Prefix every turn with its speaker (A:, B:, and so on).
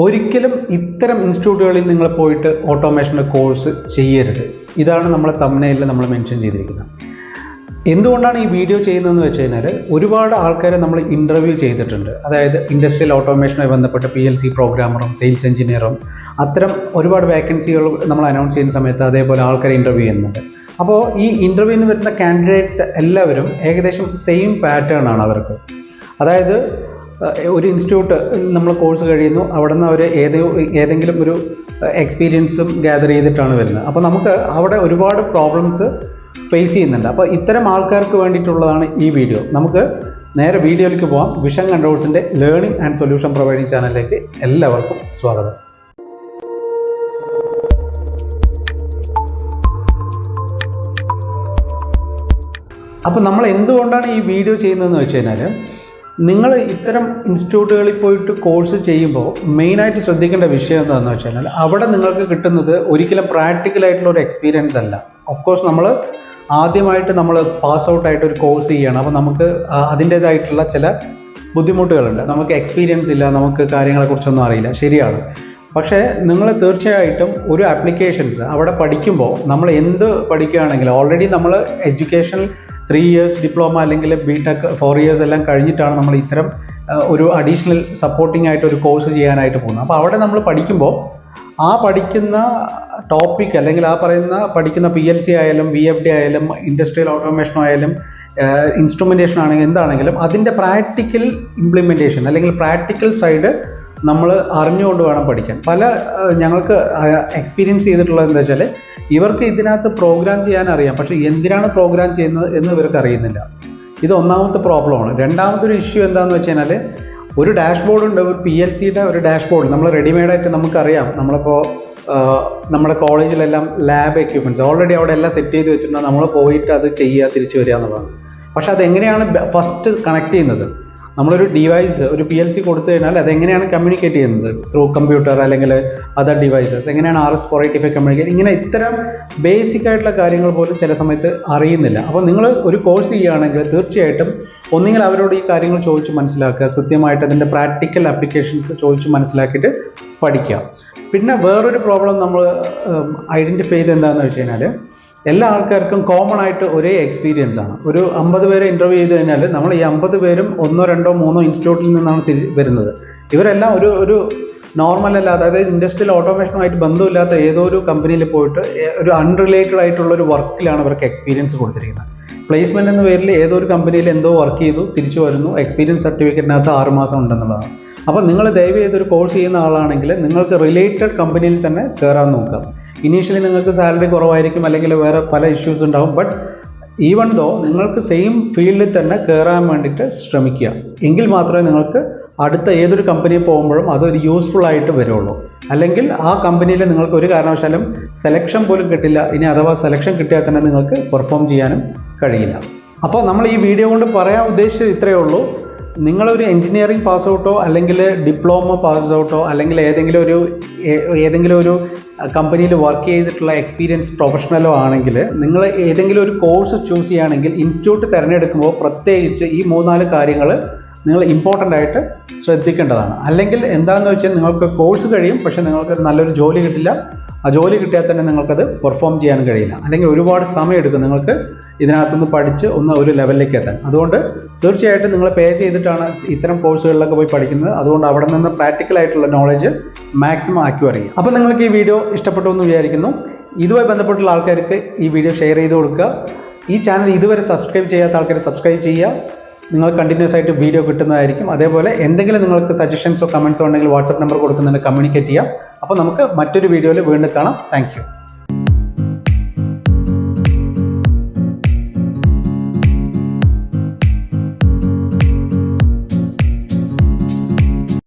A: ഒരിക്കലും ഇത്തരം ഇൻസ്റ്റിറ്റ്യൂട്ടുകളിൽ നിങ്ങൾ പോയിട്ട് ഓട്ടോമേഷൻ്റെ കോഴ്സ് ചെയ്യരുത്. ഇതാണ് നമ്മളെ തംബ്നെയിലിൽ നമ്മൾ മെൻഷൻ ചെയ്തിരിക്കുന്നത്. എന്തുകൊണ്ടാണ് ഈ വീഡിയോ ചെയ്യുന്നതെന്ന് വെച്ച് കഴിഞ്ഞാൽ, ഒരുപാട് ആൾക്കാരെ നമ്മൾ ഇൻ്റർവ്യൂ ചെയ്തിട്ടുണ്ട്. അതായത് ഇൻഡസ്ട്രിയൽ ഓട്ടോമേഷനുമായി ബന്ധപ്പെട്ട PLC പ്രോഗ്രാമറും സെയിൽസ് എഞ്ചിനീയറും അത്തരം ഒരുപാട് വേക്കൻസികൾ നമ്മൾ അനൗൺസ് ചെയ്യുന്ന സമയത്ത് അതേപോലെ ആൾക്കാരെ ഇൻ്റർവ്യൂ ചെയ്യുന്നുണ്ട്. അപ്പോൾ ഈ ഇൻ്റർവ്യൂവിന് വരുന്ന കാൻഡിഡേറ്റ്സ് എല്ലാവരും ഏകദേശം സെയിം പാറ്റേൺ ആണ് അവർക്ക്. അതായത് ഒരു ഇൻസ്റ്റിറ്റ്യൂട്ട് നമ്മൾ കോഴ്സ് കഴിയുന്നു, അവിടെ നിന്ന് അവർ ഏതെങ്കിലും ഒരു എക്സ്പീരിയൻസും ഗ്യാദർ ചെയ്തിട്ടാണ് വരുന്നത്. അപ്പോൾ നമുക്ക് അവിടെ ഒരുപാട് പ്രോബ്ലംസ് ഫേസ് ചെയ്യുന്നുണ്ട്. അപ്പോൾ ഇത്തരം ആൾക്കാർക്ക് വേണ്ടിയിട്ടുള്ളതാണ് ഈ വീഡിയോ. നമുക്ക് നേരെ വീഡിയോയിലേക്ക് പോകാം. വിഷൻ കൺട്രോൾസിൻ്റെ ലേണിംഗ് ആൻഡ് സൊല്യൂഷൻ പ്രൊവൈഡിംഗ് ചാനലിലേക്ക് എല്ലാവർക്കും സ്വാഗതം. അപ്പോൾ നമ്മൾ എന്തുകൊണ്ടാണ് ഈ വീഡിയോ ചെയ്യുന്നതെന്ന് വെച്ച് കഴിഞ്ഞാൽ, നിങ്ങൾ ഇത്തരം ഇൻസ്റ്റിറ്റ്യൂട്ടുകളിൽ പോയിട്ട് കോഴ്സ് ചെയ്യുമ്പോൾ മെയിനായിട്ട് ശ്രദ്ധിക്കേണ്ട വിഷയം എന്താണെന്ന് വെച്ച് കഴിഞ്ഞാൽ, അവിടെ നിങ്ങൾക്ക് കിട്ടുന്നത് ഒരിക്കലും പ്രാക്ടിക്കലായിട്ടുള്ള ഒരു എക്സ്പീരിയൻസ് അല്ല. ഓഫ് കോഴ്സ് നമ്മൾ ആദ്യമായിട്ട് നമ്മൾ പാസ് ഔട്ടായിട്ട് ഒരു കോഴ്സ് ചെയ്യണം. അപ്പോൾ നമുക്ക് അതിൻ്റേതായിട്ടുള്ള ചില ബുദ്ധിമുട്ടുകളുണ്ട്. നമുക്ക് എക്സ്പീരിയൻസ് ഇല്ല, നമുക്ക് കാര്യങ്ങളെക്കുറിച്ചൊന്നും അറിയില്ല, ശരിയാണ്. പക്ഷേ നിങ്ങൾ തീർച്ചയായിട്ടും ഒരു ആപ്ലിക്കേഷൻസ് അവിടെ പഠിക്കുമ്പോൾ, നമ്മൾ എന്ത് പഠിക്കുകയാണെങ്കിലും ഓൾറെഡി നമ്മൾ എഡ്യൂക്കേഷൻ 3 years ഡിപ്ലോമ അല്ലെങ്കിൽ BTech 4 years എല്ലാം കഴിഞ്ഞിട്ടാണ് നമ്മൾ ഇത്തരം ഒരു അഡീഷണൽ സപ്പോർട്ടിംഗ് ആയിട്ട് ഒരു കോഴ്സ് ചെയ്യാനായിട്ട് പോകുന്നത്. അപ്പോൾ അവിടെ നമ്മൾ പഠിക്കുമ്പോൾ ആ പഠിക്കുന്ന ടോപ്പിക് അല്ലെങ്കിൽ പഠിക്കുന്ന PLC ആയാലും VFD ആയാലും ഇൻഡസ്ട്രിയൽ ഓട്ടോമേഷൻ ആയാലും ഇൻസ്ട്രുമെൻറ്റേഷൻ ആണെങ്കിലും എന്താണെങ്കിലും അതിൻ്റെ പ്രാക്ടിക്കൽ ഇംപ്ലിമെൻറ്റേഷൻ അല്ലെങ്കിൽ പ്രാക്ടിക്കൽ സൈഡ് നമ്മൾ അറിഞ്ഞുകൊണ്ട് വേണം പഠിക്കാൻ. ഞങ്ങൾക്ക് എക്സ്പീരിയൻസ് ചെയ്തിട്ടുള്ളത് എന്താ വെച്ചാൽ, ഇവർക്ക് ഇതിനകത്ത് പ്രോഗ്രാം ചെയ്യാൻ അറിയാം, പക്ഷേ എന്തിനാണ് പ്രോഗ്രാം ചെയ്യുന്നത് എന്ന് ഇവർക്ക് അറിയുന്നില്ല. ഇത് ഒന്നാമത്തെ പ്രോബ്ലമാണ്. രണ്ടാമതൊരു ഇഷ്യൂ എന്താണെന്ന് വെച്ച് കഴിഞ്ഞാൽ, ഒരു ഡാഷ്ബോർഡ് ഉണ്ട്, ഒരു PLCയുടെ ഒരു ഡാഷ്ബോർഡ് നമ്മൾ റെഡിമെയ്ഡായിട്ട് നമുക്കറിയാം. നമ്മളിപ്പോൾ നമ്മുടെ കോളേജിലെല്ലാം ലാബ് എക്യുപ്മെൻറ്റ്സ് ഓൾറെഡി അവിടെ എല്ലാം സെറ്റ് ചെയ്ത് വെച്ചിട്ടുണ്ടെങ്കിൽ നമ്മൾ പോയിട്ട് അത് ചെയ്യുക, തിരിച്ചു വരിക എന്നുള്ളതാണ്. പക്ഷേ അതെങ്ങനെയാണ് ഫസ്റ്റ് കണക്ട് ചെയ്യുന്നത്? നമ്മളൊരു ഡിവൈസ് ഒരു PLC കൊടുത്തു കഴിഞ്ഞാൽ അതെങ്ങനെയാണ് കമ്മ്യൂണിക്കേറ്റ് ചെയ്യുന്നത്? ത്രൂ കമ്പ്യൂട്ടർ അല്ലെങ്കിൽ അതർ ഡിവൈസസ്. എങ്ങനെയാണ് RS-485 കമ്മ്യൂണിക്കേറ്റ്? ഇങ്ങനെ ഇത്തരം ബേസിക് ആയിട്ടുള്ള കാര്യങ്ങൾ പോലും ചില സമയത്ത് അറിയുന്നില്ല. അപ്പോൾ നിങ്ങൾ ഒരു കോഴ്സ് ചെയ്യുകയാണെങ്കിൽ തീർച്ചയായിട്ടും ഒന്നുകിൽ അവരോട് ഈ കാര്യങ്ങൾ ചോദിച്ച് മനസ്സിലാക്കുക, കൃത്യമായിട്ട് അതിൻ്റെ പ്രാക്ടിക്കൽ ആപ്ലിക്കേഷൻസ് ചോദിച്ച് മനസ്സിലാക്കിയിട്ട് പഠിക്കുക. പിന്നെ വേറൊരു പ്രോബ്ലം നമ്മൾ ഐഡൻറ്റിഫൈ ചെയ്ത് എന്താണെന്ന് വെച്ച് കഴിഞ്ഞാൽ, എല്ലാ ആൾക്കാർക്കും കോമൺ ആയിട്ട് ഒരേ എക്സ്പീരിയൻസ് ആണ്. ഒരു 50 പേരെ ഇൻ്റർവ്യൂ ചെയ്ത് കഴിഞ്ഞാൽ നമ്മൾ ഈ 50 പേരും 1, 2, 3 ഇൻസ്റ്റിറ്റ്യൂട്ടിൽ നിന്നാണ് വരുന്നത്. ഇവരെല്ലാം ഒരു നോർമൽ അല്ല, അതായത് ഇൻഡസ്ട്രിയൽ ഓട്ടോമേഷനുമായിട്ട് ബന്ധമില്ലാത്ത ഏതോ ഒരു കമ്പനിയിൽ പോയിട്ട് ഒരു അൺറിലേറ്റഡ് ആയിട്ടുള്ള ഒരു വർക്കിലാണ് ഇവർക്ക് എക്സ്പീരിയൻസ് കൊടുത്തിരിക്കുന്നത്. പ്ലേസ്മെൻറ്റ് എന്ന പേരിൽ ഏതോ ഒരു കമ്പനിയിൽ എന്തോ വർക്ക് ചെയ്തു, തിരിച്ചു വരുന്നു, എക്സ്പീരിയൻസ് സർട്ടിഫിക്കറ്റിനകത്ത് 6 മാസം ഉണ്ടെന്നുള്ളതാണ്. അപ്പോൾ നിങ്ങൾ ദയവ് ചെയ്തൊരു കോഴ്സ് ചെയ്യുന്ന ആളാണെങ്കിൽ നിങ്ങൾക്ക് റിലേറ്റഡ് കമ്പനിയിൽ തന്നെ കയറാൻ നോക്കാം. ഇനീഷ്യലി നിങ്ങൾക്ക് സാലറി കുറവായിരിക്കും, അല്ലെങ്കിൽ വേറെ പല ഇഷ്യൂസ് ഉണ്ടാവും. ബട്ട് ഈവൺ ദോ നിങ്ങൾക്ക് സെയിം ഫീൽഡിൽ തന്നെ കയറാൻ വേണ്ടിയിട്ട് ശ്രമിക്കുക. എങ്കിൽ മാത്രമേ നിങ്ങൾക്ക് അടുത്ത ഏതൊരു കമ്പനിയിൽ പോകുമ്പോഴും അതൊരു യൂസ്ഫുൾ ആയിട്ട് വരുള്ളൂ. അല്ലെങ്കിൽ ആ കമ്പനിയിൽ നിങ്ങൾക്ക് ഒരു കാരണവശാലും സെലക്ഷൻ പോലും കിട്ടില്ല. ഇനി അഥവാ സെലക്ഷൻ കിട്ടിയാൽ തന്നെ നിങ്ങൾക്ക് പെർഫോം ചെയ്യാനും കഴിയില്ല. അപ്പോൾ നമ്മൾ ഈ വീഡിയോ കൊണ്ട് പറയാൻ ഉദ്ദേശിച്ചത് ഇത്രയേ ഉള്ളൂ. നിങ്ങളൊരു എൻജിനീയറിംഗ് പാസ് ഔട്ടോ അല്ലെങ്കിൽ ഡിപ്ലോമ പാസ് ഔട്ടോ അല്ലെങ്കിൽ ഏതെങ്കിലും ഒരു കമ്പനിയിൽ വർക്ക് ചെയ്തിട്ടുള്ള എക്സ്പീരിയൻസ് പ്രൊഫഷണലോ ആണെങ്കിൽ, നിങ്ങൾ ഏതെങ്കിലും ഒരു കോഴ്സ് ചൂസ് ചെയ്യുകയാണെങ്കിൽ ഇൻസ്റ്റിറ്റ്യൂട്ട് തിരഞ്ഞെടുക്കുമ്പോൾ പ്രത്യേകിച്ച് ഈ 3-4 കാര്യങ്ങൾ നിങ്ങൾ ഇമ്പോർട്ടൻ്റ് ആയിട്ട് ശ്രദ്ധിക്കേണ്ടതാണ്. അല്ലെങ്കിൽ എന്താണെന്ന് വെച്ചാൽ, നിങ്ങൾക്ക് കോഴ്സ് കഴിയും, പക്ഷേ നിങ്ങൾക്ക് നല്ലൊരു ജോലി കിട്ടില്ല. ആ ജോലി കിട്ടിയാൽ തന്നെ നിങ്ങൾക്കത് പെർഫോം ചെയ്യാൻ കഴിയില്ല. അല്ലെങ്കിൽ ഒരുപാട് സമയം എടുക്കും നിങ്ങൾക്ക് ഇതിനകത്തുനിന്ന് പഠിച്ച് ഒരു ലെവലിലേക്ക് എത്താൻ. അതുകൊണ്ട് തീർച്ചയായിട്ടും നിങ്ങൾ പേ ചെയ്തിട്ടാണ് ഇത്തരം കോഴ്സുകളിലൊക്കെ പോയി പഠിക്കുന്നത്. അതുകൊണ്ട് അവിടെ നിന്ന് പ്രാക്ടിക്കലായിട്ടുള്ള നോളജ് മാക്സിമം അക്വയർ ചെയ്യും. അപ്പോൾ നിങ്ങൾക്ക് ഈ വീഡിയോ ഇഷ്ടപ്പെട്ടു എന്ന് വിചാരിക്കുന്നു. ഇതുമായി ബന്ധപ്പെട്ടുള്ള ആൾക്കാർക്ക് ഈ വീഡിയോ ഷെയർ ചെയ്ത് കൊടുക്കുക. ഈ ചാനൽ ഇതുവരെ സബ്സ്ക്രൈബ് ചെയ്യാത്ത ആൾക്കാർ സബ്സ്ക്രൈബ് ചെയ്യുക. നിങ്ങൾ കണ്ടിന്യൂസ് ആയിട്ട് വീഡിയോ കിട്ടുന്നതായിരിക്കും. അതേപോലെ എന്തെങ്കിലും നിങ്ങൾക്ക് സജഷൻസോ കമൻസോ ഉണ്ടെങ്കിൽ വാട്സപ്പ് നമ്പർ കൊടുക്കുന്നുണ്ട്, കമ്മ്യൂണിക്കേറ്റ് ചെയ്യാം. അപ്പോൾ നമുക്ക് മറ്റൊരു വീഡിയോയിൽ വീണ്ടും കാണാം. Thank you.